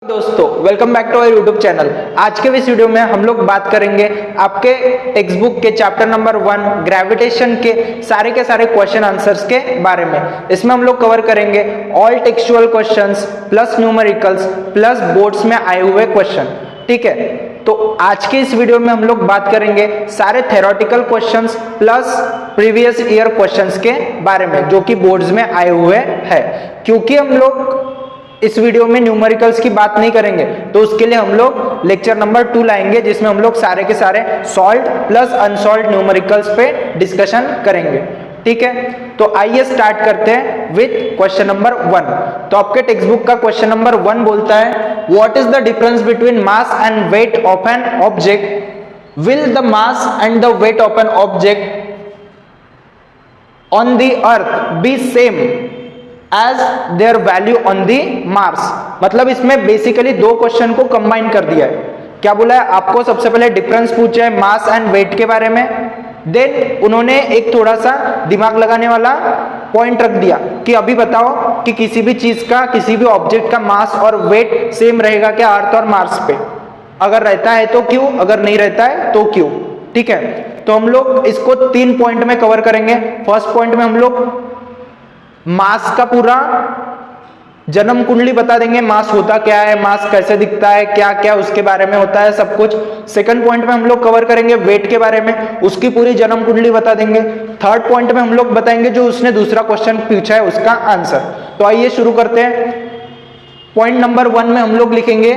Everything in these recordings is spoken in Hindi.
दोस्तों welcome back to our YouTube channel. आज के इस वीडियो में हम लोग बात करेंगे आपके टेक्स्ट बुक के चैप्टर नंबर 1 ग्रेविटेशन के सारे क्वेश्चन आंसर्स के बारे में। इसमें हम लोग कवर करेंगे all textual questions plus numericals plus boards में आए हुए क्वेश्चन। ठीक है, तो आज के इस वीडियो में हम लोग बात करेंगे सारे theoretical questions plus previous year questions के बारे में जो कि बोर्ड्स में आए हुए हैं। क्योंकि हम लोग इस वीडियो में न्यूमेरिकल्स की बात नहीं करेंगे तो उसके लिए हम लोग लेक्चर नंबर 2 लाएंगे जिसमें हम लोग सारे के सारे सॉल्व्ड प्लस अनसॉल्व्ड न्यूमेरिकल्स पे डिस्कशन करेंगे। ठीक है, तो आइए स्टार्ट करते हैं विथ क्वेश्चन नंबर 1। तो आपके टेक्स्ट बुक का क्वेश्चन नंबर 1 बोलता है what is the difference between mass and weight of an object, will the mass and the weight of an object on the earth be same as their value on the Mars. मतलब इसमें बेसिकली दो क्वेश्चन को कंबाइन कर दिया है। क्या बोला है, आपको सबसे पहले डिफरेंस पूछा है मास एंड वेट के बारे में, देन उन्होंने एक थोड़ा सा दिमाग लगाने वाला पॉइंट रख दिया कि अभी बताओ कि किसी भी चीज का किसी भी ऑब्जेक्ट का मास और वेट सेम रहेगा क्या अर्थ और मार्स पे, अगर रहता है तो क्यों, अगर नहीं रहता है तो क्यों। ठीक है, तो हम लोग इसको 3 पॉइंट में कवर करेंगे। फर्स्ट पॉइंट में हम लोग मास का पूरा जन्म कुंडली बता देंगे, मास होता क्या है, मास कैसे दिखता है, क्या क्या उसके बारे में होता है सब कुछ। सेकंड पॉइंट में हम लोग कवर करेंगे वेट के बारे में, उसकी पूरी जन्म कुंडली बता देंगे। थर्ड पॉइंट में हम लोग बताएंगे जो उसने दूसरा क्वेश्चन पूछा है उसका आंसर। तो आइए शुरू करते हैं। पॉइंट नंबर 1 में हम लोग लिखेंगे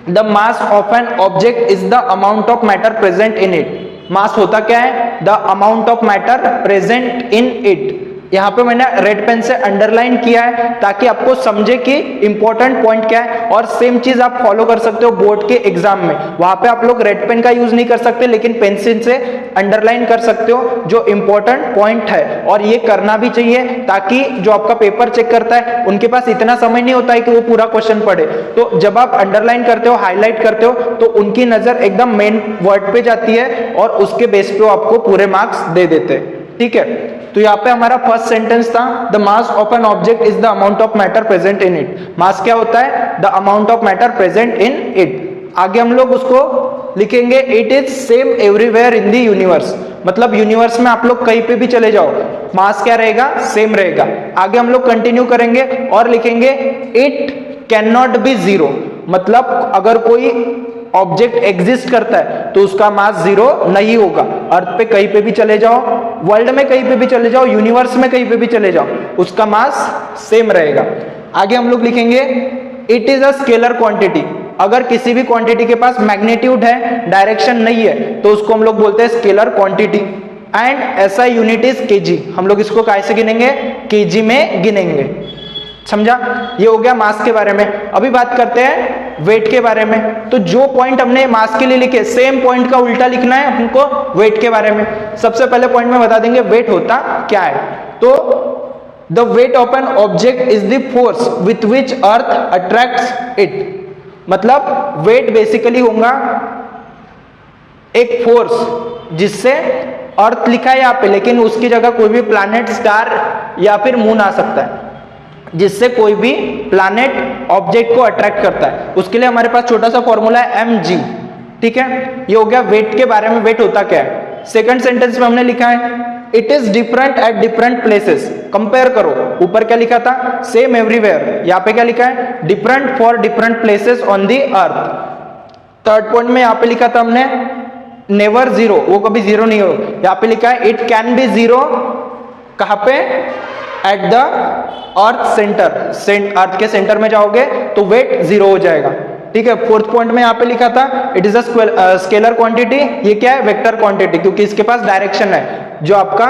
the mass of an object is the amount of matter present in it. Mass होता क्या है, the amount of matter present in it. यहाँ पे मैंने रेड पेन से अंडरलाइन किया है ताकि आपको समझे कि इंपॉर्टेंट पॉइंट क्या है। और सेम चीज आप फॉलो कर सकते हो बोर्ड के एग्जाम में, वहां पे आप लोग रेड पेन का यूज नहीं कर सकते लेकिन पेंसिल से अंडरलाइन कर सकते हो जो इंपॉर्टेंट पॉइंट है। और ये करना भी चाहिए ताकि जो आपका पेपर चेक करता है उनके पास इतना समय नहीं होता है कि वो पूरा क्वेश्चन पढ़े। तो जब आप अंडरलाइन करते हो, हाईलाइट करते हो, तो उनकी नजर एकदम मेन वर्ड पे जाती है और उसके बेस पे वो आपको पूरे मार्क्स दे देते हैं। ठीक है, तो यहाँ पे हमारा फर्स्ट सेंटेंस था the mass of an object is the amount of matter present in it. Mass क्या होता है, the amount of matter present in it. आगे हम लोग उसको लिखेंगे it is same everywhere in the universe. मतलब यूनिवर्स में आप लोग कहीं पे भी चले जाओ मास क्या रहेगा, सेम रहेगा। आगे हम लोग कंटिन्यू करेंगे और लिखेंगे it can not be zero. मतलब अगर कोई ऑब्जेक्ट एग्जिस्ट करता है तो उसका मास जीरो नहीं होगा। अर्थ पे कहीं पे भी चले जाओ, वर्ल्ड में कहीं पे भी चले जाओ, यूनिवर्स में कहीं पे भी चले जाओ, उसका मास सेम रहेगा। आगे हम लोग लिखेंगे it is a scalar quantity. अगर किसी भी क्वांटिटी के पास मैग्नीट्यूड है, डायरेक्शन नहीं है, तो उसको हम लोग बोलते हैं स्केलर क्वांटिटी। एंड ऐसा यूनिट इज केजी। हम लोग इसको कैसे गिनेंगे, केजी में गिनेंगे। समझा, ये हो गया मास के बारे में। अभी बात करते हैं वेट के बारे में। तो जो पॉइंट हमने मास के लिए लिखे सेम पॉइंट का उल्टा लिखना है हमको वेट के बारे में। सबसे पहले पॉइंट में बता देंगे वेट होता क्या है। तो the weight of an object is the force with which earth attracts it. मतलब वेट बेसिकली होगा एक फोर्स जिससे अर्थ लिखा है यहाँ पे, लेकिन उसकी जगह कोई भी प्लैनेट, स्टार या फिर मून आ सकता है, जिससे कोई भी प्लैनेट ऑब्जेक्ट को अट्रैक्ट करता है। उसके लिए हमारे पास छोटा सा फॉर्मूला है mg। ठीक है, ये हो गया वेट के बारे में, वेट होता क्या है। सेकंड सेंटेंस में हमने लिखा है it is different at different places. Compare करो, ऊपर क्या लिखा था सेम एवरीवेयर, यहाँ पे क्या लिखा है different for different places on the earth. Third point में यहाँ पे लिखा था हमने नेवर जीरो, वो कभी जीरो नहीं हो। यहाँ पे लिखा है इट कैन बी जीरो, कहाँ पे, एट द अर्थ सेंटर। अर्थ के सेंटर में जाओगे तो वेट जीरो हो जाएगा। ठीक है, फोर्थ पॉइंट में यहाँ पे लिखा था it is a scalar quantity. ये क्या है, वेक्टर क्वांटिटी, क्योंकि इसके पास डायरेक्शन है। जो आपका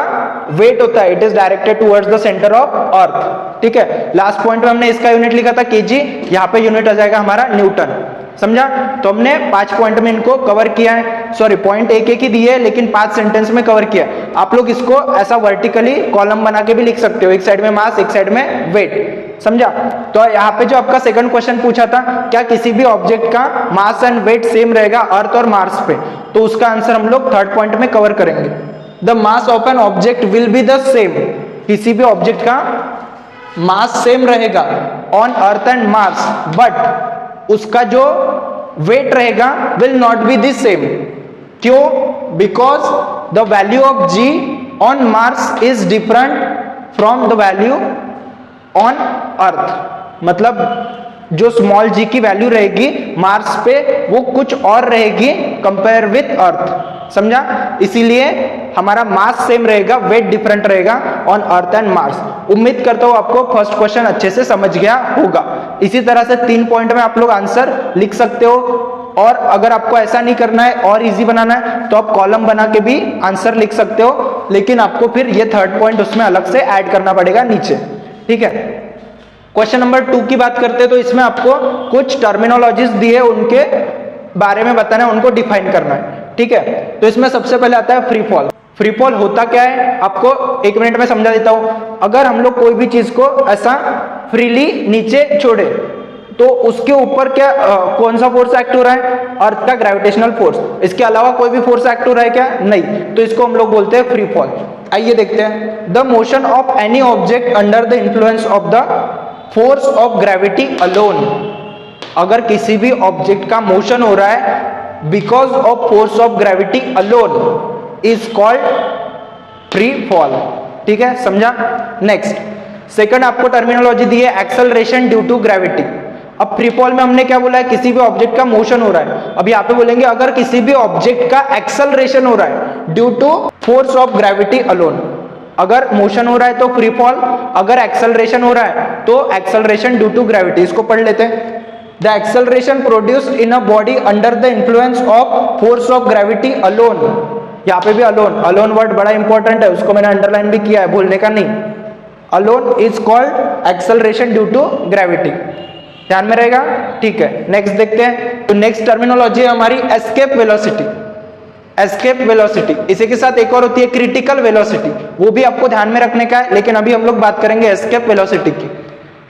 वेट होता है it is directed towards the centre of अर्थ। ठीक है, लास्ट पॉइंट में हमने इसका यूनिट लिखा था केजी, यहाँ पे यूनिट आ जाएगा हमारा न्यूटन। समझा, तो हमने 5 पॉइंट में इनको कवर किया है। सॉरी, पॉइंट एक ही दिए लेकिन 5 सेंटेंस में कवर किया। आप लोग इसको ऐसा वर्टिकली कॉलम बना के भी लिख सकते हो, एक साइड में मास एक साइड में वेट। समझा, तो यहाँ पे जो आपका सेकंड क्वेश्चन पूछा था क्या किसी भी ऑब्जेक्ट का मास एंड वेट सेम रहेगा अर्थ और मार्स पे, तो उसका आंसर हम लोग थर्ड पॉइंट में कवर करेंगे। The mass of an object will be the same. किसी भी ऑब्जेक्ट का मास सेम रहेगा on Earth and Mars, but उसका जो वेट रहेगा will not be the same. क्यों? Because the value of g on Mars is different from the value on Earth. मतलब जो स्मॉल जी की वैल्यू रहेगी मार्स पे वो कुछ और रहेगी कंपेयर विथ अर्थ, समझा? इसीलिए हमारा मास सेम रहेगा, वेट डिफरेंट रहेगा ऑन अर्थ एंड मार्स। उम्मीद करता हूं आपको फर्स्ट क्वेश्चन अच्छे से समझ गया होगा। इसी तरह से 3 पॉइंट में आप लोग आंसर लिख सकते हो, और अगर आपको ऐसा नहीं करना है और इजी बनाना है तो आप कॉलम बना के भी आंसर लिख सकते हो, लेकिन आपको फिर ये 3rd पॉइंट उसमें अलग से ऐड करना पड़ेगा नीचे, ठीक है? क्वेश्चन नंबर 2 की बात करते हैं तो इसमें आपको कुछ टर्मिनोलॉजीज दी है, उनके बारे में बताना है, उनको डिफाइन करना है, ठीक है? तो इसमें सबसे पहले आता है फ्री फॉल। फ्री फॉल होता क्या है आपको 1 मिनट में समझा देता हूं। अगर हम लोग कोई भी चीज को ऐसा फ्रीली नीचे छोड़े तो उसके ऊपर क्या कौन सा फोर्स एक्ट हो रहा है? अर्थ का ग्रेविटेशनल फोर्स। इसके अलावा कोई भी फोर्स एक्ट हो रहा है क्या? नहीं। तो इसको हम लोग बोलते हैं फ्री फॉल। आइए देखते हैं। The motion of any object under the influence of the force of gravity alone. अगर किसी भी ऑब्जेक्ट का मोशन हो रहा है because of force of gravity alone is called free fall, ठीक है? समझा? नेक्स्ट, सेकंड आपको टर्मिनोलॉजी दी है एक्सेलरेशन ड्यू टू ग्रेविटी। अब फ्री फॉल में हमने क्या बोला है? किसी भी ऑब्जेक्ट का मोशन हो रहा है। अब यहाँ पे बोलेंगे अगर किसी भी ऑब्जेक्ट का एक्सेलरेशन हो रहा है due to force of gravity alone. अगर मोशन हो रहा है तो फ्री फॉल, अगर एक्सेलरेशन हो रहा है तो एक्सेलरेशन ड्यू टू ग्रेविटी। इसको पढ़ लेते हैं। The acceleration produced in a body under the influence of force of gravity alone. यहाँ पे भी अलोन, अलोन वर्ड बड़ा इंपॉर्टेंट है, उसको मैंने अंडरलाइन भी किया है, भूलने का नहीं। Alone is called acceleration due to gravity, ध्यान में रहेगा, ठीक है? नेक्स्ट देखते हैं। तो नेक्स्ट टर्मिनोलॉजी है हमारी एस्केप वेलोसिटी। एस्केप वेलोसिटी, इसी के साथ एक और होती है क्रिटिकल वेलोसिटी, वो भी आपको ध्यान में रखने का है, लेकिन अभी हम लोग बात करेंगे एस्केप वेलोसिटी की,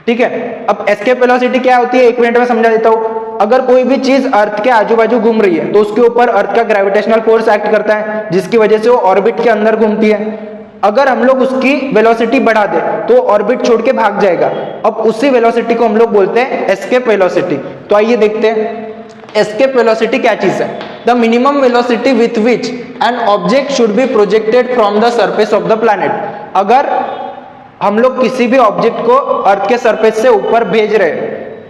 ठीक है? अब एस्केप वेलोसिटी क्या होती है 1 मिनट में समझा देता हूं। अगर कोई भी चीज अर्थ के आजू बाजू घूम रही है तो उसके ऊपर अर्थ का ग्रेविटेशनल फोर्स एक्ट करता है, जिसकी वजह से वो ऑर्बिट के अंदर घूमती है। अगर हम लोग उसकी वेलोसिटी बढ़ा दे तो ऑर्बिट छोड़ के भाग जाएगा। अब उसी वेलोसिटी को हम लोग बोलते हैं एस्केप वेलोसिटी। तो आइए देखते हैं एस्केप वेलोसिटी क्या चीज है। The minimum velocity with which an object should be projected from the surface of the planet. अगर हम लोग किसी भी ऑब्जेक्ट को अर्थ के सरफेस से ऊपर भेज रहे,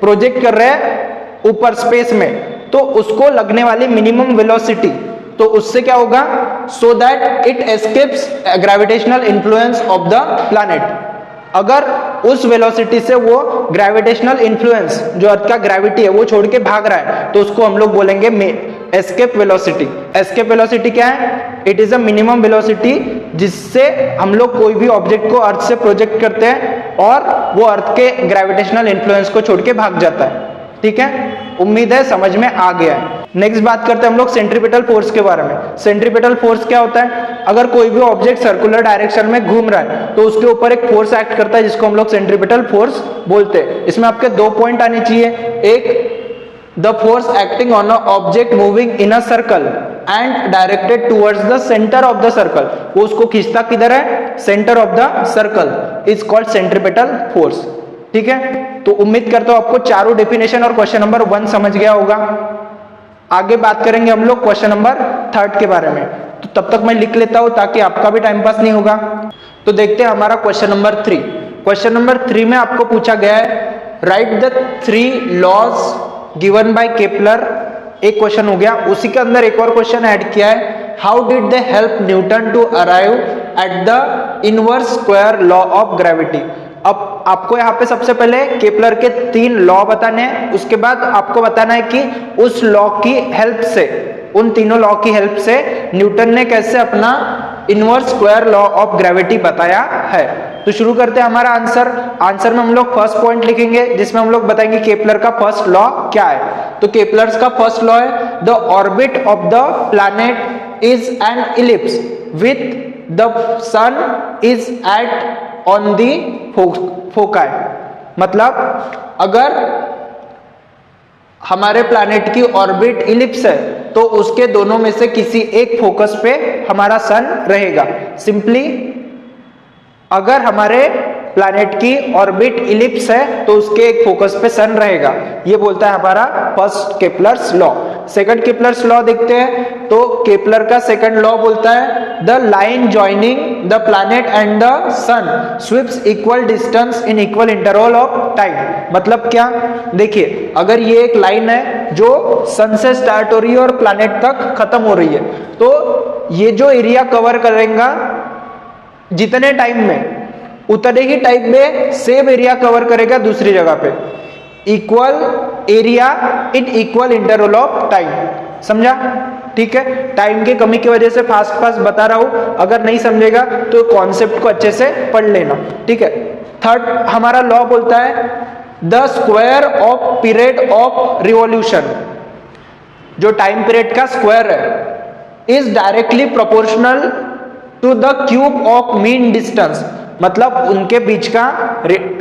प्रोजेक्ट कर रहे हैं ऊपर स्पेस में, तो उसको लगने वाली मिनिमम वेलोसिटी, तो उससे क्या होगा? So that it escapes gravitational influence of the planet. अगर उस वेलोसिटी से वो ग्रेविटेशनल इन्फ्लुएंस, जो अर्थ का ग्रेविटी है, वो छोड़ के भाग रहा है, तो उसको हम लोग बोलेंगे एस्केप वेलोसिटी। एस्केप वेलोसिटी क्या है? It is a minimum velocity जिससे हम लोग कोई भी ऑब्जेक्ट को अर्थ से प्रोजेक्ट करते हैं और वो अर्थ के ग्रेविटेशनल इन्फ्लुएंस को छोड़ के भाग जाता है, ठीक है? उम्मीद है समझ में आ गया है। नेक्स्ट बात करते हैं हम लोग सेंट्रीपिटल फोर्स के बारे में। सेंट्रीपिटल फोर्स क्या होता है? अगर कोई भी ऑब्जेक्ट सर्कुलर डायरेक्शन में घूम रहा है तो उसके ऊपर एक फोर्स एक्ट करता है, जिसको हम लोग सेंट्रीपिटल फोर्स बोलते हैं। इसमें आपके 2 पॉइंट आने चाहिए। एक, the force acting on a object moving in a circle and directed towards the centre of the circle. वो उसको खींचता किधर है? Centre of the circle, is called centripetal force, ठीक है? तो उम्मीद करता हूं आपको चारों डेफिनेशन और क्वेश्चन नंबर 1 समझ गया होगा। आगे बात करेंगे हम लोग क्वेश्चन नंबर 3 के बारे में। तो तब तक मैं लिख लेता हूं ताकि आपका भी टाइम पास नहीं होगा। तो देखते हैं हमारा क्वेश्चन नंबर 3। क्वेश्चन नंबर 3 में आपको पूछा गया है write the 3 laws given by Kepler. एक क्वेश्चन हो गया, उसी के अंदर एक और क्वेश्चन ऐड किया है, how did they help Newton to arrive at the inverse square law of gravity. अब आपको यहाँ पे सबसे पहले केपलर के 3 लॉ बताने हैं, उसके बाद आपको बताना है कि उस लॉ की हेल्प से, उन तीनों लॉ की हेल्प से न्यूटन ने कैसे अपना inverse square law of gravity बताया है। तो शुरू करते हैं हमारा आंसर में हम लोग फर्स्ट पॉइंट लिखेंगे, जिसमें हम लोग बताएंगे केपलर का फर्स्ट लॉ क्या है। तो केपलर्स का फर्स्ट लॉ है the orbit of the planet is an ellipse with the sun is at on the foci. मतलब अगर हमारे प्लैनेट की ऑर्बिट इलिप्स है तो उसके दोनों में से किसी एक फोकस पे हमारा सन रहेगा। सिंपली अगर हमारे प्लैनेट की ऑर्बिट इलिप्स है तो उसके एक फोकस पे सन रहेगा, ये बोलता है हमारा first Kepler's law. Second Kepler's law देखते हैं तो केपलर का सेकंड लॉ बोलता है the line joining the planet and the sun sweeps equal distance in equal interval of time. मतलब क्या, देखिए अगर ये एक लाइन है जो सन से स्टार्ट हो रही है और प्लैनेट तक खत्म हो रही है, तो ये जो एरिया कवर करेगा जितने टाइम में उतने ही टाइम में सेम एरिया कवर करेगा दूसरी जगह पे, equal area in equal interval of time. समझा? ठीक है, टाइम की कमी की वजह से फास्ट फास्ट बता रहा हूं, अगर नहीं समझेगा तो कॉन्सेप्ट को अच्छे से पढ़ लेना। ठीक है, थर्ड हमारा लॉ बोलता है the square of period of revolution, जो टाइम पीरियड का स्क्वायर है is directly proportional to the cube of mean distance. मतलब उनके बीच का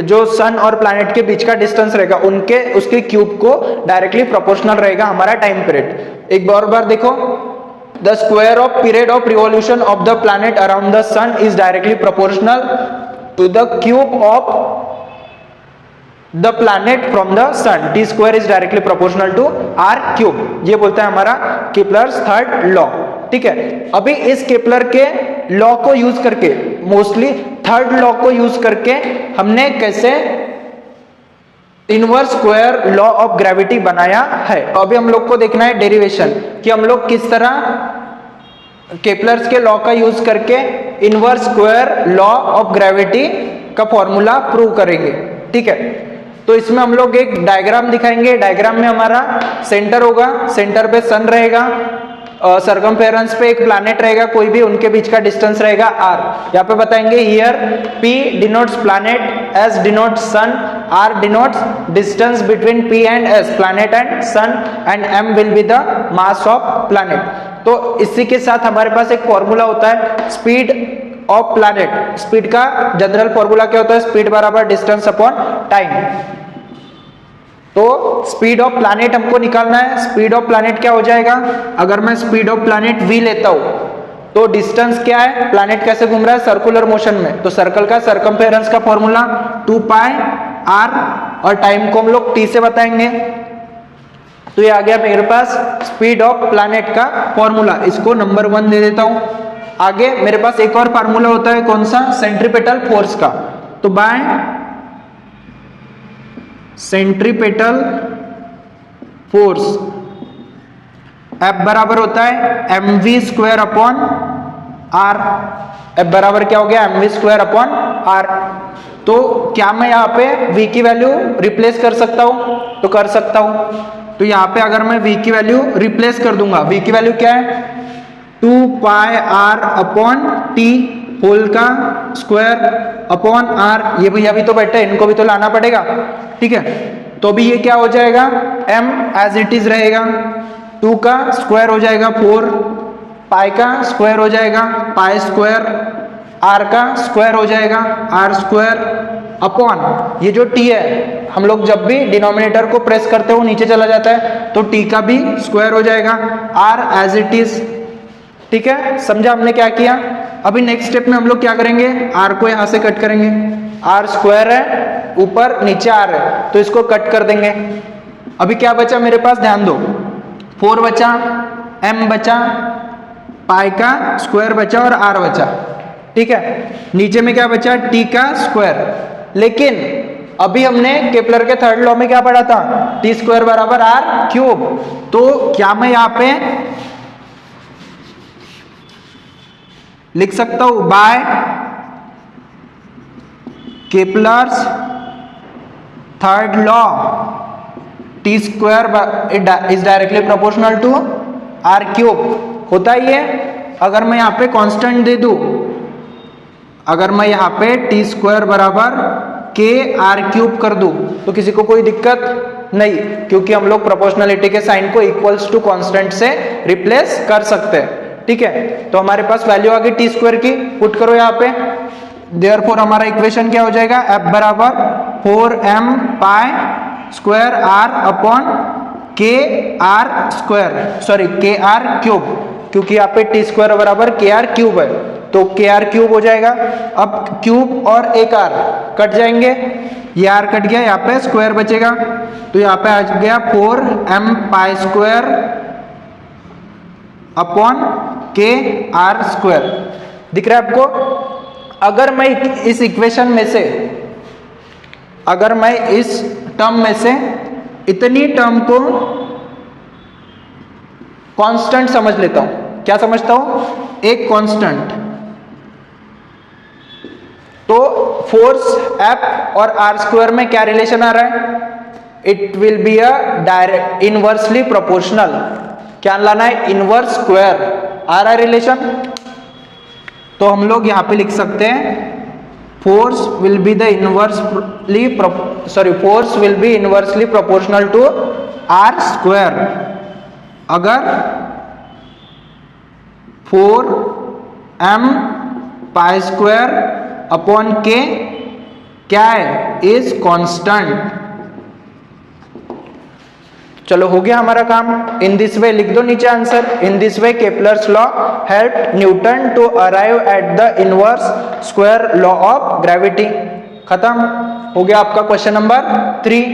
जो सन और प्लैनेट के बीच का डिस्टेंस रहेगा उनके उसके क्यूब को डायरेक्टली प्रोपोर्शनल रहेगा हमारा टाइम पीरियड। एक बार देखो, the square of period of revolution of the planet around the sun is directly proportional to the cube of the planet from the sun, T square is directly proportional to R cube. ये बोलता है हमारा केपलर्स थर्ड लॉ। ठीक है, अभी इस केपलर के लॉ को यूज करके, मोस्टली थर्ड लॉ को यूज करके हमने कैसे inverse square law of gravity बनाया है। तो अभी हम लोग को देखना है डेरिवेशन, कि हम लोग किस तरह केपलर्स के लॉ का यूज करके inverse square law of gravity का फॉर्मूला प्रूव करेंगे। ठीक है, तो इसमें हम लोग एक डायग्राम दिखाएंगे। डायग्राम में हमारा सेंटर होगा, सेंटर पे सन रहेगा, सरकमफेरेंस पे एक प्लैनेट रहेगा कोई भी, उनके बीच का डिस्टेंस रहेगा r। यहाँ पे बताएंगे here p denotes planet, s denotes sun, r denotes distance between p and s, planet and sun, and m will be the mass of planet. तो इसी के साथ हमारे पास एक फॉर्मूला होता है स्पीड ऑफ प्लैनेट। स्पीड का जनरल फॉर्मूला क्या होता है? स्पीड बराबर डिस्टेंस अपॉन टाइम। तो स्पीड ऑफ प्लैनेट हमको निकालना है। स्पीड ऑफ प्लैनेट क्या हो जाएगा? अगर मैं स्पीड ऑफ प्लैनेट v लेता हूं तो डिस्टेंस क्या है? प्लैनेट कैसे घूम रहा है? सर्कुलर मोशन में, तो सर्कल का सरकमफेरेंस का फॉर्मूला 2 पाई r, और टाइम को हम लोग t से बताएंगे। तो ये आ गया मेरे पास स्पीड ऑफ प्लैनेट का फॉर्मूला, इसको नंबर 1 दे देता हूं। आगे मेरे पास एक और फार्मूला होता है, कौन सा? सेंट्रीपेटल फोर्स का। तो बाय सेंट्रीपेटल फोर्स F बराबर होता है mv square upon r। F बराबर क्या हो गया? mv square upon r। तो क्या मैं यहाँ पे v की वैल्यू रिप्लेस कर सकता हूं? तो कर सकता हूं। तो यहाँ पे अगर मैं v की वैल्यू रिप्लेस कर दूंगा, v की वैल्यू क्या है? 2 पाई r अपॉन t होल का स्क्वायर अपॉन r। ये भैया भी तो बैठे हैं, इनको भी तो लाना पड़ेगा। ठीक है, तो भी ये क्या हो जाएगा? m एज इट इज रहेगा, 2 का स्क्वायर हो जाएगा 4, पाई का स्क्वायर हो जाएगा पाई स्क्वायर, r का स्क्वायर हो जाएगा r स्क्वायर अपॉन ये जो t है, हम लोग जब भी डिनोमिनेटर को प्रेस करते हो नीचे चला जाता है, तो t का भी स्क्वायर हो जाएगा, r एज इट इज। ठीक है, समझा हमने क्या किया? अभी नेक्स्ट स्टेप में हम लोग क्या करेंगे? r को यहां से कट करेंगे, r स्क्वायर है, ऊपर नीचे r है, तो इसको कट कर देंगे। अभी क्या बचा मेरे पास? ध्यान दो, 4 बचा, m बचा, पाई का स्क्वायर बचा और r बचा। ठीक है, नीचे में क्या बचा? t का स्क्वायर। लेकिन अभी हमने केपलर के थर्ड लॉ में क्या पढ़ा था? t स्क्वायर बराबर r क्यूब। तो क्या मैं यहाँ पे लिख सकता हूं by Kepler's third law T square is directly proportional to R cube? होता ही है। अगर मैं यहाँ पे कांस्टेंट दे दूं, अगर मैं यहाँ पे टी स्क्वायर बराबर के आर क्यूब कर दूं तो किसी को कोई दिक्कत नहीं, क्योंकि हम लोग प्रोपोर्शनलिटी के साइन को इक्वल्स टू कांस्टेंट से रिप्लेस कर सकते हैं। ठीक है, तो हमारे पास वैल्यू आ गई टी स्क्वायर की, पुट करो यहाँ पे। देयरफॉर हमारा इक्वेशन क्या हो जाएगा? F बराबर 4m pi square r upon के आर स्क्वायर, सॉरी के आर क्यूब, क्योंकि यहाँ पे टी स्क्वायर बराबर के आर क्यूब है। तो के आर क्यूब हो जाएगा। अब क्यूब और एक आर कट जाएंगे, ये आर कट गया, यहाँ पे स्क्वायर बचेगा, तो यहाँ पे आ गया 4m पाई स्क्वायर अपॉन के आर स्क्वायर। दिख रहा है आपको? अगर मैं इस इक्वेशन में से, अगर मैं इस टर्म में से इतनी टर्म को कांस्टेंट समझ लेता हूं, क्या समझता हूं? एक कांस्टेंट, तो फोर्स F और आर स्क्वायर में क्या रिलेशन आ रहा है? It will be a direct inversely proportional. क्या लाना है? Inverse square. आ रहा है रिलेशन? तो हम लोग यहां पे लिख सकते हैं force will be inversely proportional to R square. अगर 4m pi square upon K क्या है? Is constant. चलो हो गया हमारा काम। इन दिस वे लिख दो नीचे answer. In this way Kepler's law help Newton to arrive at the inverse square law of gravity. खत्म हो गया आपका क्वेश्चन नंबर 3।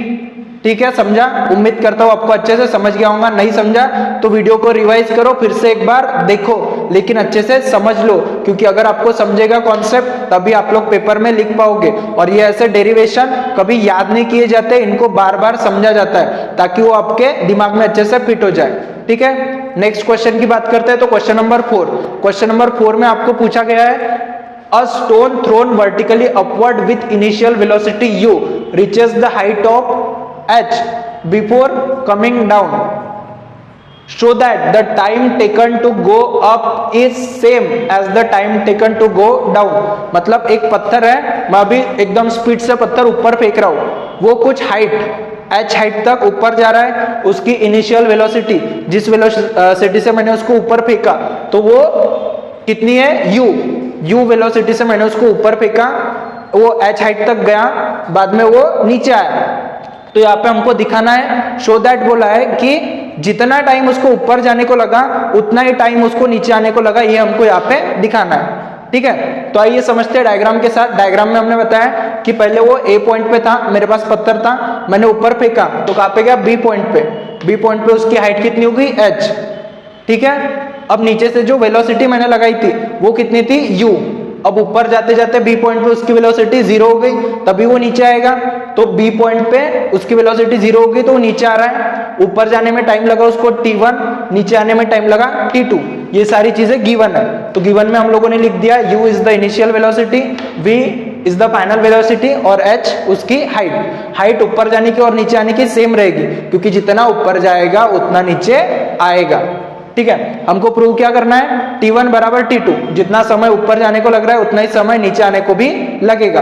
ठीक है, समझा? उम्मीद करता हूं आपको अच्छे से समझ गया होगा। नहीं समझा तो वीडियो को रिवाइज करो, फिर से एक बार देखो, लेकिन अच्छे से समझ लो, क्योंकि अगर आपको समझेगा कॉन्सेप्ट तभी आप लोग पेपर में लिख पाओगे। और ये ऐसे डेरिवेशन कभी याद नहीं किए जाते, इनको बार बार समझा जाता है ताकि वो आपके दिमाग में अच्छे से फिट हो जाए। ठीक है, नेक्स्ट क्वेश्चन की बात करते हैं। तो क्वेश्चन नंबर 4, क्वेश्चन नंबर 4 में आपको पूछा गया है a stone thrown vertically upward with initial velocity u reaches the height of h before coming down, show that the time taken to go up is same as the time taken to go down। मतलब एक पत्थर है, मैं अभी एकदम स्पीड से पत्थर ऊपर फेंक रहा हूं, वो कुछ हाइट h हाइट तक ऊपर जा रहा है, उसकी इनिशियल वेलोसिटी, जिस वेलोसिटी से मैंने उसको ऊपर फेंका तो वो कितनी है? u वेलोसिटी से मैंने उसको ऊपर फेंका, वो h हाइट तक गया, बाद में वो नीचे आया। तो यहाँ पे हमको दिखाना है, शो दैट बोला है कि जितना टाइम उसको ऊपर जाने को लगा उतना ही टाइम उसको नीचे आने को लगा, ये हमको यहाँ पे दिखाना है। ठीक है, तो आइए समझते हैं डायग्राम के साथ। डायग्राम में हमने बताया कि पहले वो ए पॉइंट पे था, मेरे पास पत्थर था, मैंने ऊपर फेंका तो कहाँ पे गया? बी पॉइंट पे। बी पॉइंट पे उसकी हाइट कितनी हो गई? h। ठीक है, अब नीचे से जो वेलोसिटी मैंने लगाई थी वो कितनी थी? u। अब ऊपर जाते जाते बी पॉइंट पे उसकी वेलोसिटी 0 हो गई, तभी वो नीचे आएगा। तो बी पॉइंट पे उसकी वेलोसिटी 0 हो गई तो वो नीचे आ रहा है। ऊपर जाने में टाइम लगा उसको t1, नीचे आने में टाइम लगा t2। ये सारी चीजें गिवन है, तो गिवन में हम लोगों ने लिख दिया u is the initial velocity, v is the final velocity और h उसकी हाइट। हाइट ऊपर जाने की और नीचे आने की सेम रहेगी, क्योंकि जितना ऊपर जाएगा उतना नीचे आएगा। ठीक है, हमको प्रूव क्या करना है? t1 बराबर t2, जितना समय ऊपर जाने को लग रहा है उतना ही समय नीचे आने को भी लगेगा।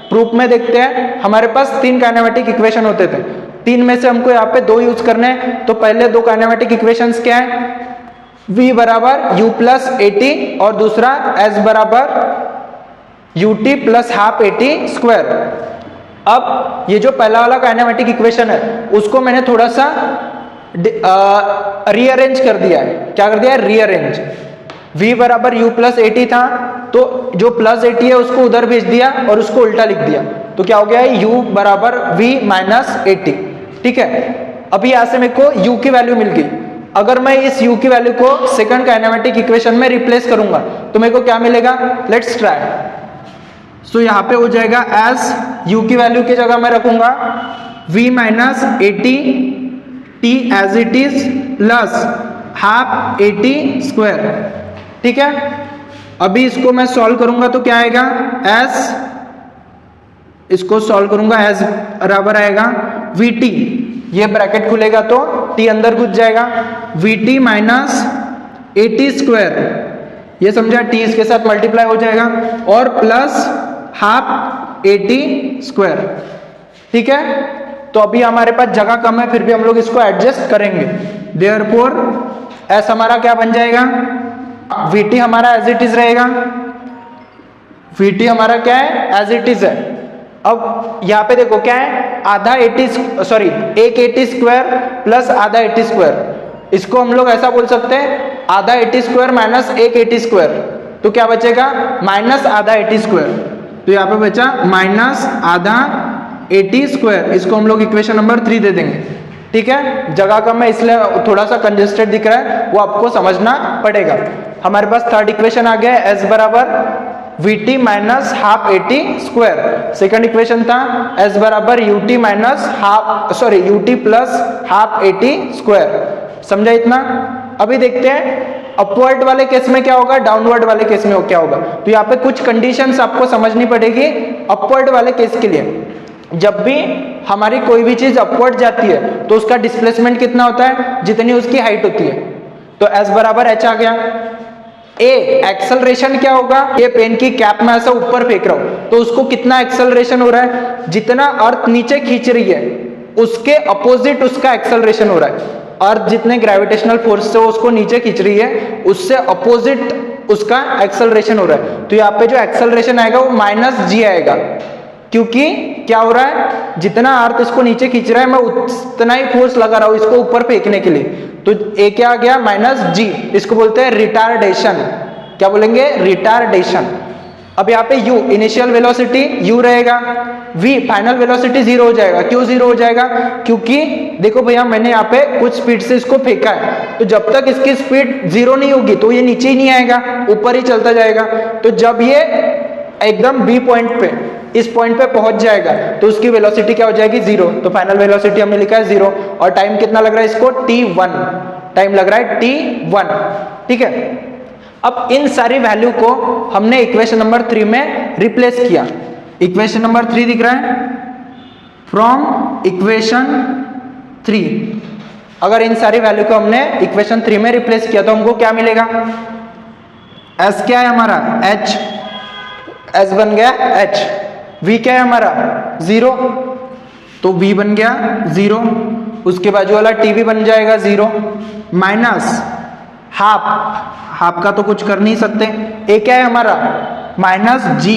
प्रूफ में देखते हैं, हमारे पास 3 काइनेमेटिक इक्वेशन होते थे, 3 में से हमको यहाँ पे 2 यूज करने हैं। तो पहले 2 काइनेमेटिक इक्वेशंस क्या है? v बराबर u प्लस एटी और दूसरा s बराबर ut plus half at square. अब ये जो पहला वाला काइनेमेटिक इक्वेशन है उसको मैंने थोड़ा सा रीअरेंज कर दिया है। क्या कर दिया है? रीअरेंज। v बराबर u प्लस एटी था, तो जो प्लस एटी है उसको उधर भेज दिया और उसको उल्टा लिख दिया, तो क्या हो गया है? u बराबर v माइनस एटी। ठीक है, अभी यहां से मेरे को u की वैल्यू मिल गई। अगर मैं इस u की वैल्यू को सेकंड काइनेमेटिक इक्वेशन में रिप्लेस करूंगा तो मेरे को क्या मिलेगा? Let's try. सो यहाँ पे हो जाएगा एज u की वैल्यू की जगह मैं रखूंगा v minus at t as it is plus half at square. ठीक है, अभी इसको मैं सॉल्व करूंगा तो क्या आएगा? s, इसको सॉल्व करूंगा s बराबर आएगा vt, ये ब्रैकेट खुलेगा तो t अंदर घुस जाएगा, vt माइनस एटी स्क्वायर, ये समझा? t इसके साथ मल्टीप्लाई हो जाएगा और प्लस हाफ एटी स्क्वायर। ठीक है, तो अभी हमारे पास जगह कम है, फिर भी हम लोग इसको एडजस्ट करेंगे। देयरफॉर s हमारा क्या बन जाएगा? vt हमारा एज इट इज रहेगा, vt हमारा क्या है? एज इट इज है। अब यहाँ पे देखो क्या है? आधा एक एटी स्क्वायर प्लस आधा एटी स्क्वायर, इसको हम लोग ऐसा बोल सकते हैं आधा एटी स्क्वायर माइनस एक एटी स्क्वायर। तो तो क्या बचेगा माइनस आधा 80 स्क्वायर, तो यहाँ पे बचा माइनस आधा 80 स्क्वायर, इसको हम लोग इक्वेशन नंबर 3 दे देंगे। ठीक है, जगह कम है इसलिए थोड़ा सा कंजेस्टेड दिख रहा है, वो आपको समझना पड़ेगा। हमारे पास थर्ड इक्वेशन आ गया है एस बराबर Vt minus half 80 square. Second equation था एस बराबर Ut minus Ut plus half 80 square. समझा इतना? अभी देखते हैं अपवर्ड वाले केस में क्या होगा, डाउनवर्ड वाले केस में क्या होगा। तो यहाँ पे कुछ कंडीशंस आपको समझनी पड़ेगी अपवर्ड वाले केस के लिए। जब भी हमारी कोई भी चीज अपवर्ड जाती है तो उसका डिस्प्लेसमेंट कितना होता है, जितनी उसकी हाइट होती है। तो एस बराबर एच आ गया। ए एक्सेलरेशन क्या होगा, ये पेन की कैप में ऐसा ऊपर फेंक रहा हूं तो उसको कितना एक्सेलरेशन हो रहा है, जितना अर्थ नीचे खींच रही है उसके अपोजिट उसका एक्सेलरेशन हो रहा है। अर्थ जितने ग्रेविटेशनल फोर्स से उसको नीचे खींच रही है उससे अपोजिट उसका एक्सेलरेशन हो रहा है। तो यहाँ पे जो एक्सेलरेशन आएगा वो माइनस जी आएगा, क्योंकि क्या हो रहा है, जितना अर्थ इसको नीचे खींच रहा है मैं उतना ही फोर्स लगा रहा हूं इसको ऊपर फेंकने के लिए। तो ए क्या आ गया माइनस जी, इसको बोलते हैं रिटार्डेशन। क्या बोलेंगे, रिटार्डेशन। अब यहाँ पे u इनिशियल वेलोसिटी u रहेगा, v फाइनल वेलोसिटी 0 हो जाएगा। क्यों 0 हो जाएगा, क्योंकि देखो भैया मैंने यहाँ पे कुछ स्पीड से इसको फेंका है, तो जब तक इसकी स्पीड 0 नहीं होगी तो ये नीचे ही नहीं आएगा, ऊपर ही चलता जाएगा। तो जब ये एकदम b पॉइंट पे इस पॉइंट पे पहुंच जाएगा तो उसकी वेलोसिटी क्या हो जाएगी 0। तो फाइनल वेलोसिटी हमने लिखा है 0। और टाइम कितना लग रहा है इसको, t1 टाइम लग रहा है t1। ठीक है, अब इन सारी वैल्यू को हमने इक्वेशन नंबर 3 में रिप्लेस किया। इक्वेशन नंबर 3 दिख रहा है, फ्रॉम इक्वेशन 3 अगर इन सारी वैल्यू को हमने इक्वेशन 3 में रिप्लेस किया तो हमको क्या मिलेगा, s क्या है हमारा h, s बन गया h, v क्या है हमारा 0 तो v बन गया 0, उसके बाजू वाला t भी बन जाएगा 0, माइनस हाफ का तो कुछ कर नहीं सकते, a क्या है हमारा माइनस g,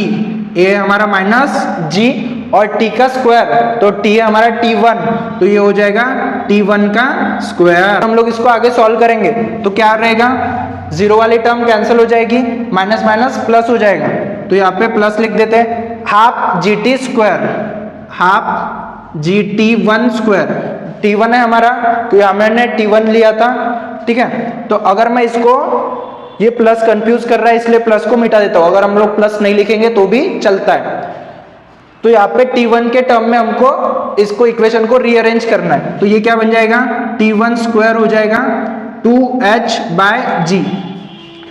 a है हमारा माइनस g और t का स्क्वायर तो t है हमारा t1, तो ये हो जाएगा t1 का स्क्वायर। हम लोग इसको आगे सॉल्व करेंगे तो क्या रहेगा, 0 वाली टर्म कैंसिल हो जाएगी, माइनस माइनस प्लस हो जाएगा, तो यहाँ पे प्लस लिख देते हैं, half G T square, half G T one square, t1 है हमारा तो यहाँ मैंने t1 लिया था। ठीक है, तो अगर मैं इसको, ये प्लस कंफ्यूज कर रहा है इसलिए प्लस को मिटा देता हूं, अगर हम लोग प्लस नहीं लिखेंगे तो भी चलता है। तो यहाँ पे t1 के टर्म में हमको इसको इक्वेशन को रीअरेंज करना है, तो ये क्या बन जाएगा, t1 स्क्वायर हो जाएगा 2h बाय जी,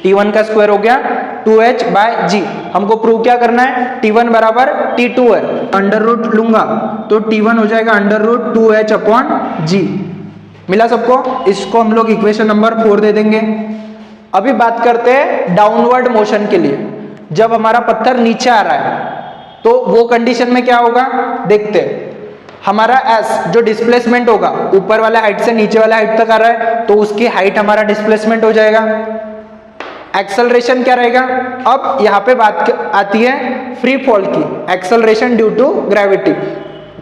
t1 का स्क्वायर हो गया 2h बाय जी। हमको प्रूव क्या करना है, t1 बराबर t2 है, अंडर रूट लूंगा तो t1 हो जाएगा अंडर रूट 2h अपॉन जी। मिला सबको, इसको हम लोग इक्वेशन नंबर 4 दे देंगे। अभी बात करते हैं डाउनवर्ड मोशन के लिए, जब हमारा पत्थर नीचे आ रहा है तो वो कंडीशन में क्या होगा देखते हैं। हमारा s जो डिस्प्लेसमेंट होगा ऊपर वाला हाइट से नीचे वाला हाइट तक आ रहा है तो उसकी हाइट हमारा डिस्प्लेसमेंट हो जाएगा। एक्सेलरेशन क्या रहेगा, अब यहाँ पे बात आती है फ्री फॉल की, एक्सेलरेशन ड्यू टू ग्रेविटी।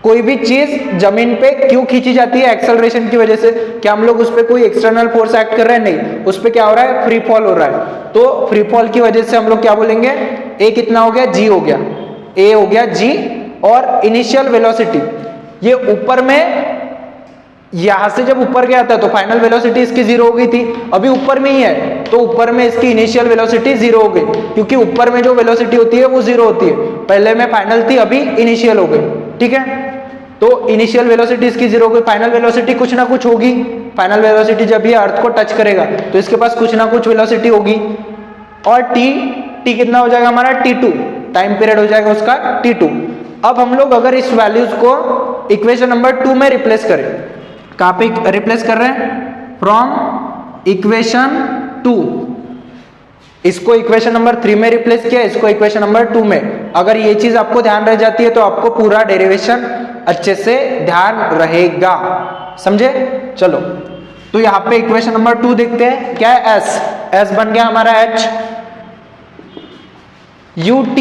कोई भी चीज जमीन पे क्यों खींची जाती है, एक्सेलरेशन की वजह से। क्या हम लोग उस पर कोई एक्सटर्नल फोर्स एक्ट कर रहे हैं, नहीं, उस पर क्या हो रहा है, फ्री फॉल हो रहा है। तो फ्री फॉल की वजह से हम लोग क्या बोलेंगे, ए कितना हो गया, जी हो गया, ए हो गया जी। और इनिशियल वेलोसिटी ये ऊपर में, यहां से जब ऊपर गया था तो फाइनल वेलोसिटी इसकी 0 हो गई थी, अभी ऊपर में ही है तो ऊपर में इसकी इनिशियल वेलोसिटी 0 हो गई, क्योंकि ऊपर में जो वेलोसिटी होती है वो 0 होती है, पहले में फाइनल थी अभी इनिशियल हो गई। ठीक है, तो इनिशियल वेलोसिटी इसकी 0 हो गई, फाइनल वेलोसिटी कुछ ना कुछ होगी, फाइनल वेलोसिटी जब ये अर्थ को टच करेगा तो इसके पास कुछ ना कुछ वेलोसिटी होगी। और टी कितना हो जाएगा हमारा t2, टाइम पीरियड हो जाएगा उसका t2। अब हम लोग अगर इस वैल्यूज को इक्वेशन नंबर 2 में रिप्लेस करें, कहाँ पे रिप्लेस कर रहे हैं, फ्रॉम इक्वेशन 2, इसको इक्वेशन नंबर 3 में रिप्लेस किया, इसको इक्वेशन नंबर 2 में। अगर ये चीज आपको ध्यान रह जाती है तो आपको पूरा डेरिवेशन अच्छे से ध्यान रहेगा, समझे। चलो, तो यहाँ पे इक्वेशन नंबर 2 देखते हैं, क्या है, s बन गया हमारा h, ut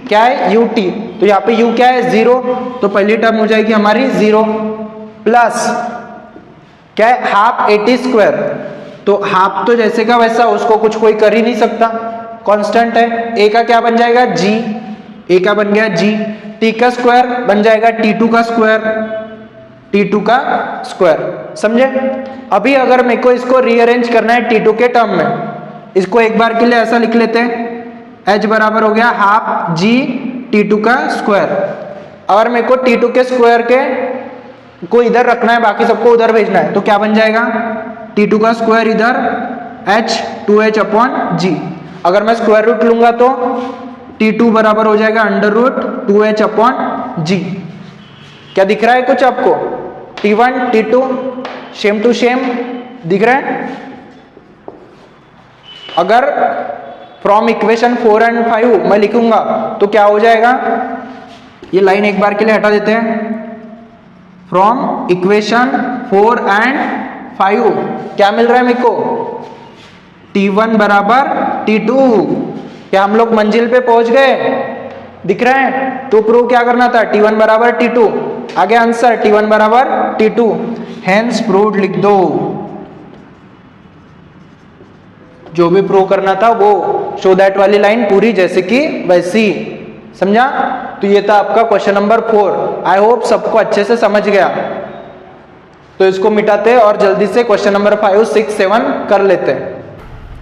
क्या है, ut, तो यहाँ पे u क्या है 0, तो पहली टर्म हो जाएगी हमारी 0, प्लस क्या है हाफ 80 स्क्वायर, तो हाफ तो जैसे का वैसा, उसको कुछ कोई कर ही नहीं सकता, कांस्टेंट है, ए का क्या बन जाएगा जी, ए का बन गया जी, टी का स्क्वायर बन जाएगा T2 का स्क्वायर, T2 का स्क्वायर, समझे। अभी अगर मेरे को इसको रीअरेंज करना है T2 के टर्म में, इसको एक बार के लिए ऐसा लिख लेते हैं, H बराबर हो गया हाफ जी T2 का स्क्वायर। और मेरे को T2 के स्क्वायर के को इधर रखना है, बाकी सबको उधर भेजना है, तो क्या बन जाएगा T2 का स्क्वायर इधर H 2H अपॉन जी। अगर मैं स्क्वायर रूट लूंगा तो T2 बराबर हो जाएगा अंडर रूट 2H अपॉन जी। क्या दिख रहा है कुछ आपको, T1 T2 same to same दिख रहा है। अगर फ्रॉम इक्वेशन 4 एंड 5 मैं लिखूंगा तो क्या हो जाएगा, ये लाइन एक बार के लिए हटा देते हैं, फ्रॉम इक्वेशन 4 एंड 5 क्या मिल रहा है मेरे को, T1 बराबर T2। क्या हम लोग मंजिल पे पहुंच गए, दिख रहा है। तो प्रूव क्या करना था, T1 बराबर T2, आगे आंसर T1 बराबर T2, हेंस प्रूव्ड लिख दो। जो भी प्रूव करना था वो शो दैट वाली लाइन पूरी जैसे कि वैसी, समझा। तो ये था आपका क्वेश्चन नंबर 4। आई होप सबको अच्छे से समझ गया। तो इसको मिटाते हैं और जल्दी से क्वेश्चन नंबर 5, 6, 7 कर लेते हैं।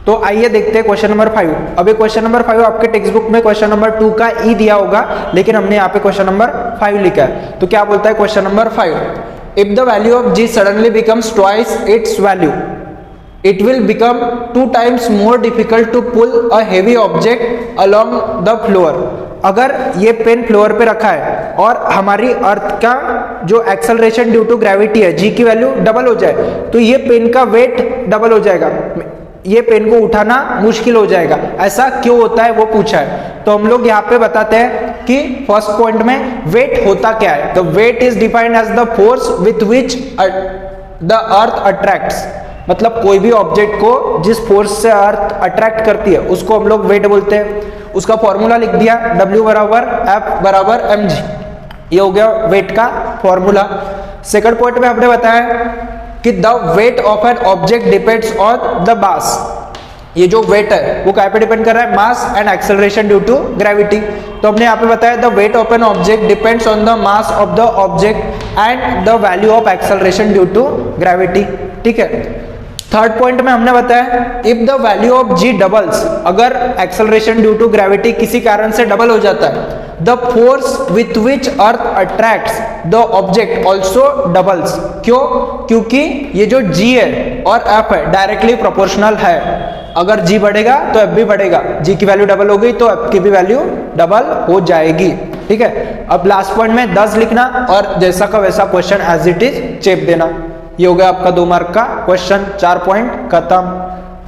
तो आइए देखते हैं क्वेश्चन नंबर 5। अभी क्वेश्चन नंबर 5 आपके टेक्स्ट बुक में क्वेश्चन नंबर 2 का ई दिया होगा, लेकिन हमने यहाँ पे क्वेश्चन नंबर 5 लिखा है। तो क्या बोलता है question number 5, if the value of g suddenly becomes twice its value, it will become 2 times more difficult to pull a heavy object along the floor। अगर ये पेन फ्लोर पे रखा है और हमारी अर्थ का जो एक्सेलरेशन ड्यू टू ग्रेविटी है जी की वैल्यू डबल हो जाए, तो ये पेन का वेट डबल हो जाएगा, ये पेन को उठाना मुश्किल हो जाएगा। ऐसा क्यों होता है वो पूछा है। तो हम लोग यहाँ पे बताते हैं कि फर्स्ट पॉइंट में वेट होता क्या है। The weight is defined as the force with which the earth attracts, मतलब कोई भी ऑब्जेक्ट को जिस फोर्स से अर्थ अट्रैक्ट करती है उसको हम लोग वेट बोलते हैं। उसका फॉर्मूला लिख दिया, W बराबर F बराबर mg, ये हो गया वेट का फॉर्मूला। सेकंड पॉइंट में हमने बताया कि the weight of an object depends on the मास। ये जो वेट है वो क्या पे डिपेंड कर रहा है, mass and acceleration due to gravity. तो हमने यहाँ पे बताया the weight of an object depends on the mass of the object and the value of acceleration due to gravity, ठीक है। थर्ड पॉइंट में हमने बताया if the value of g doubles, अगर एक्सेलरेशन ड्यू टू ग्रेविटी किसी कारण से डबल हो जाता है, the force with which earth attracts the object also doubles. क्यों, क्योंकि ये जो जी है और एफ है डायरेक्टली प्रोपोर्शनल है। अगर जी बढ़ेगा तो एफ भी बढ़ेगा, जी की वैल्यू डबल हो गई तो एफ की भी वैल्यू डबल हो जाएगी, ठीक है। अब लास्ट पॉइंट में 10 लिखना और जैसा का वैसा क्वेश्चन एज इट इज चेप देना। ये हो गया आपका 2 मार्क का क्वेश्चन, 4 पॉइंट खत्म।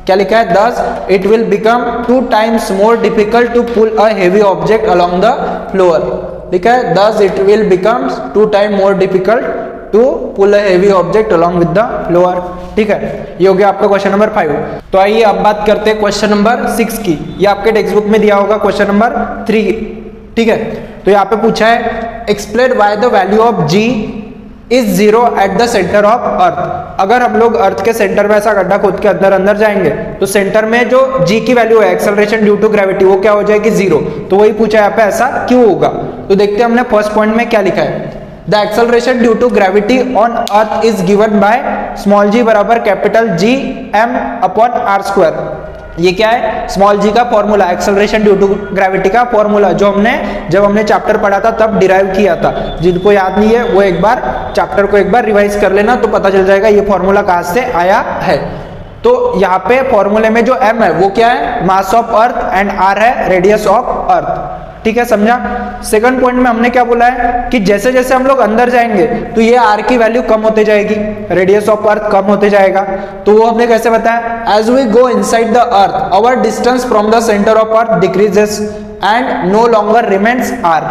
क्या लिखा है, 10 it will become 2 times more difficult to pull a heavy object along the floor. लिखा है 10 it will become 2 times more difficult to pull a heavy object along with the floor, ठीक है। ये हो गया आपका क्वेश्चन नंबर 5। तो आइए अब बात करते हैं क्वेश्चन नंबर 6 की। ये आपके टेक्स्ट बुक में दिया होगा क्वेश्चन नंबर 3, ठीक है। तो यहाँ पे पूछा है explain why the value of g is 0 at the centre of earth. अगर हम लोग अर्थ के सेंटर में ऐसा गड्ढा खोद के अंदर जाएंगे तो सेंटर में जो जी की वैल्यू है एक्सेलरेशन ड्यू टू ग्रेविटी वो क्या हो जाएगी 0। तो वही पूछा है यहाँ पे ऐसा क्यों होगा। तो देखते हैं हमने फर्स्ट पॉइंट में क्या लिखा है, the acceleration due to gravity on Earth is given by small g बराबर capital G M upon r square. ये क्या है, स्मॉल जी का formula, acceleration due to gravity का फॉर्मूला, जो जब हमने चैप्टर पढ़ा था तब डिराइव किया था। जिनको याद नहीं है वो एक बार चैप्टर को एक बार रिवाइज कर लेना तो पता चल जाएगा ये फॉर्मूला कहाँ से आया है। तो यहाँ पे फॉर्मूले में जो m है वो क्या है, mass of earth, and r है रेडियस ऑफ अर्थ, ठीक है, समझा। सेकंड पॉइंट में हमने क्या बोला है कि जैसे जैसे हम लोग अंदर जाएंगे तो ये r की वैल्यू कम होते जाएगी, रेडियस ऑफ अर्थ कम होते जाएगा। तो वो हमने कैसे बताया, as we go inside the earth our distance from the centre of earth decreases and no longer remains r।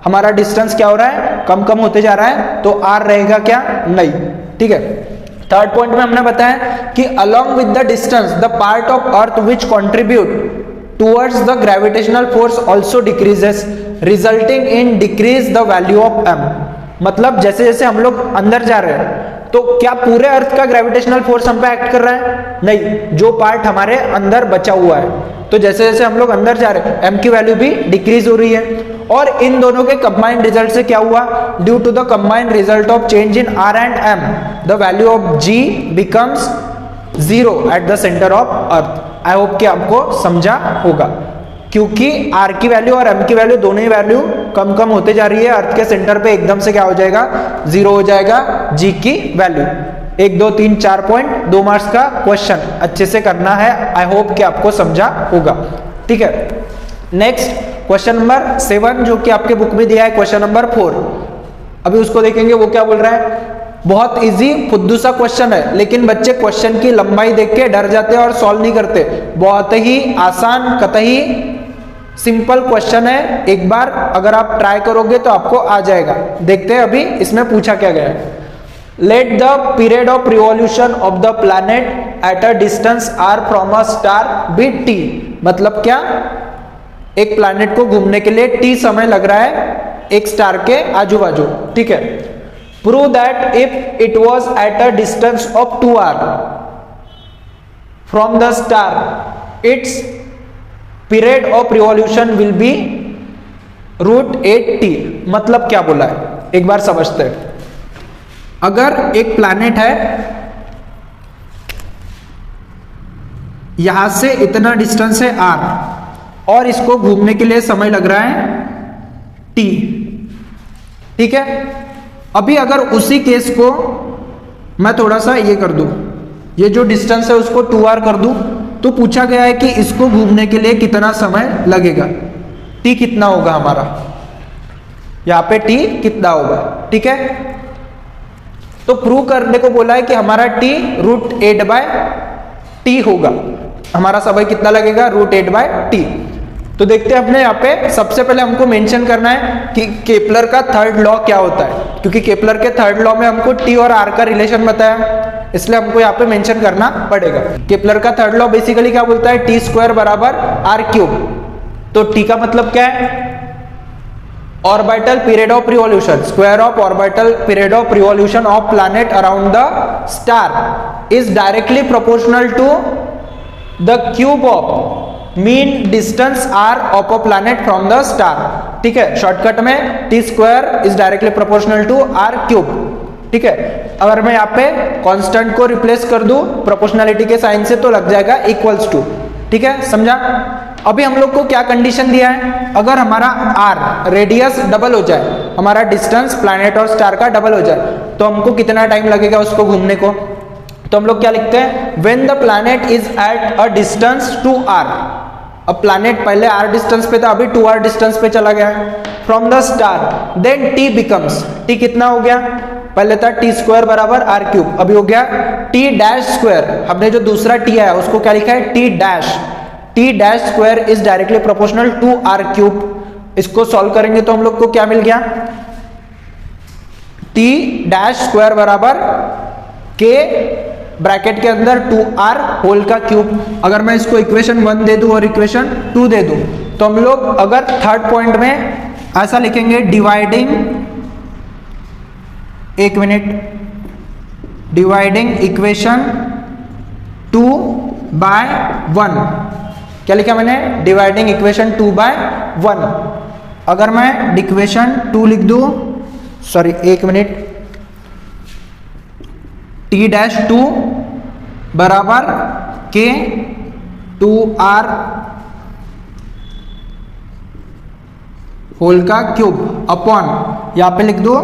हमारा डिस्टेंस क्या हो रहा है, कम कम होते जा रहा है, तो r रहेगा क्या, नहीं, ठीक है। थर्ड पॉइंट में हमने बताया कि along with the distance the part of earth which contribute towards the gravitational force also decreases resulting in decrease the value of m। मतलब जैसे जैसे हम लोग अंदर जा रहे हैं तो क्या पूरे अर्थ का ग्रेविटेशनल फोर्स हम पे एक्ट कर रहा है? नहीं, जो पार्ट हमारे अंदर बचा हुआ है। तो जैसे जैसे हम लोग अंदर जा रहे हैं m की वैल्यू भी डिक्रीज हो रही है। और इन दोनों के कंबाइंड रिजल्ट से क्या हुआ? Due to the combined result of change in r and m the value of g becomes 0 at the centre of earth. I hope कि आपको समझा होगा, क्योंकि r की वैल्यू और m की वैल्यू दोनों ही वैल्यू कम कम होते जा रही है। अर्थ के सेंटर पे एकदम से क्या हो जाएगा? 0 हो जाएगा g की वैल्यू। 1 2 3 4 पॉइंट 2 मार्क्स का क्वेश्चन अच्छे से करना है। आई होप कि आपको समझा होगा। ठीक है, नेक्स्ट क्वेश्चन नंबर 7 जो कि आपके बुक में दिया है, क्वेश्चन नंबर 4। अभी उसको देखेंगे, वो क्या बोल रहा है। बहुत इजी फुद्दू सा क्वेश्चन है, लेकिन बच्चे क्वेश्चन की लंबाई देख के डर जाते हैं और सॉल्व नहीं करते। बहुत ही आसान, कतई सिंपल क्वेश्चन है। एक बार अगर आप ट्राई करोगे तो आपको आ जाएगा। देखते हैं अभी इसमें पूछा क्या गया है। Let the period of revolution of the planet at a distance r from a star be t। मतलब क्या? एक प्लैनेट को घूमने के लिए t समय लग रहा है एक स्टार के आजू बाजू। ठीक है, prove that if it was at a distance of 2r from the star it's period of revolution will be √8t। मतलब क्या बोला है, एक बार समझते हैं। अगर एक प्लैनेट है, यहां से इतना डिस्टेंस है r और इसको घूमने के लिए समय लग रहा है t। ठीक है, अभी अगर उसी केस को मैं थोड़ा सा ये कर दूं, ये जो डिस्टेंस है उसको 2r कर दूं, तो पूछा गया है कि इसको घूमने के लिए कितना समय लगेगा। t कितना होगा हमारा, यहां पे t कितना होगा। ठीक है, तो प्रूव करने को बोला है कि हमारा t √8/t होगा। हमारा समय कितना लगेगा? √8/t। तो देखते हैं अपने यहाँ पे। सबसे पहले हमको मेंशन करना है कि केपलर का थर्ड लॉ क्या होता है, क्योंकि केपलर के थर्ड लॉ में हमको t और r का रिलेशन बताया, इसलिए हमको यहाँ पे मेंशन करना पड़ेगा। केपलर का थर्ड लॉ बेसिकली क्या बोलता है? t² बराबर r³। तो t का मतलब क्या है? Orbital period of revolution, square of orbital period of revolution of planet around the star is directly proportional to the cube of mean distance r of a planet from the star. ठीक है, शॉर्टकट में t² is directly proportional to r³। ठीक है, अगर मैं यहाँ पे कांस्टेंट को रिप्लेस कर दूं प्रोपोर्शनलिटी के साइन से तो लग जाएगा इक्वल्स टू। ठीक है, समझा। अभी हम लोग को क्या कंडीशन दिया है? अगर हमारा r रेडियस डबल हो जाए, हमारा डिस्टेंस प्लैनेट और स्टार का डबल हो जाए, तो हमको कितना टाइम लगेगा उसको घूमने को? तो हम लोग क्या लिखते हैं? When the planet is eight a distance 2r। अब प्लैनेट पहले r डिस्टेंस पे था, अभी 2r डिस्टेंस पे चला गया है from the star, then t becomes, t कितना हो गया? पहले था t² बराबर r³, अभी हो गया t-²। हमने जो दूसरा t है उसको क्या लिखा है? t-² is directly proportional to r³। इसको सॉल्व करेंगे तो हम लोग को क्या मिल गया? t-² बराबर k ब्रैकेट के अंदर 2r होल का क्यूब। अगर मैं इसको इक्वेशन 1 दे दूं और इक्वेशन 2 दे दूं, तो हम लोग अगर थर्ड पॉइंट में ऐसा लिखेंगे, डिवाइडिंग, एक मिनट, डिवाइडिंग इक्वेशन 2/1। क्या लिखा मैंने? Dividing equation 2/1। अगर मैं इक्वेशन 2 लिख दूं, सॉरी एक मिनट, t-2 बराबर k 2r होल का क्यूब अपॉन, यहां पे लिख दो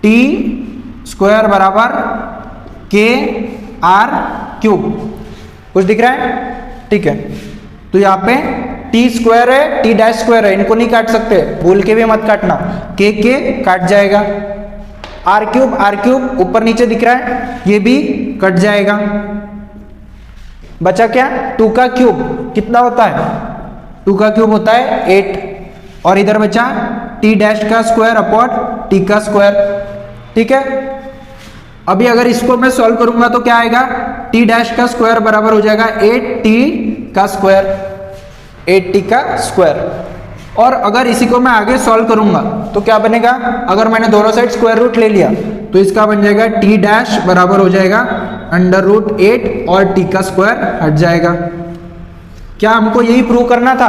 t² बराबर k r³। कुछ दिख रहा है? ठीक है, तो यहाँ पे t² है, t-² है, इनको नहीं काट सकते, भूल के भी मत काटना, k काट जाएगा। r³ ऊपर नीचे दिख रहा है, ये भी कट जाएगा। बचा क्या? 2 का क्यूब कितना होता है? 2 का क्यूब होता है 8, और इधर बचा t-² अपॉन t²। ठीक है, अभी अगर इसको मैं सॉल्व करूंगा तो क्या आएगा? t-² बराबर हो जाएगा 8t², 8t²। और अगर इसी को मैं आगे सॉल्व करूंगा तो क्या बनेगा, अगर मैंने दोनों साइड स्क्वायर रूट ले लिया तो इसका बन जाएगा टी डैश बराबर हो जाएगा √8 और टी का स्क्वायर हट जाएगा। क्या हमको यही प्रूव करना था,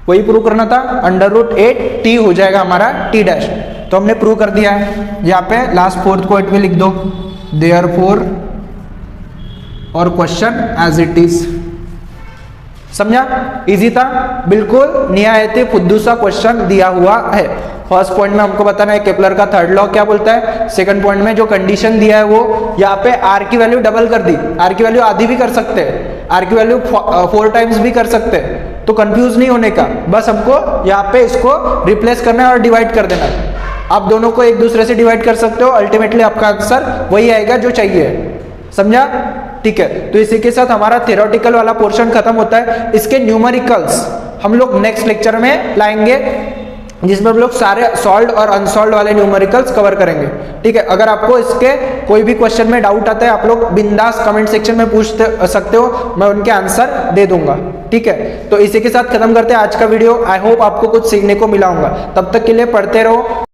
वही प्रूव करना था, √8 टी हो जाएगा हमारा टी डैश। तो हमने प्रूव कर दिया है। यहाँ पे लास्ट फोर्थ को में लिख दो, देयरफॉर और क्वेश्चन एज इट इज। समझा, इजी था बिल्कुल, निहायत फुद्दू सा क्वेश्चन दिया हुआ है। फर्स्ट पॉइंट में हमको बताना है केपलर का थर्ड लॉ क्या बोलता है, सेकंड पॉइंट में जो कंडीशन दिया है वो यहाँ पे आर की वैल्यू डबल कर दी, आर की वैल्यू आधी भी कर सकते हैं, आर की वैल्यू 4 टाइम्स भी कर सकते हैं, तो कंफ्यूज नहीं होने का, बस हमको यहाँ पे इसको रिप्लेस करना है और डिवाइड कर देना है। आप दोनों को एक दूसरे से डिवाइड कर सकते हो, अल्टीमेटली आपका आंसर वही आएगा जो चाहिए। समझा, ठीक है। तो इसी के साथ हमारा थ्योरेटिकल वाला पोर्शन खत्म होता है। इसके न्यूमेरिकल्स हम लोग नेक्स्ट लेक्चर में लाएंगे, जिसमें हम लोग सारे सॉल्व्ड और अनसॉल्व्ड वाले न्यूमेरिकल्स कवर करेंगे। ठीक है, अगर आपको इसके कोई भी क्वेश्चन में डाउट आता है आप लोग बिंदास कमेंट सेक्शन में पूछ सकते हो, मैं उनके आंसर दे दूंगा। ठीक है, तो इसी के साथ खत्म करते हैं आज का वीडियो। आई होप आपको कुछ सीखने को मिला होगा। तब तक के लिए पढ़ते रहो।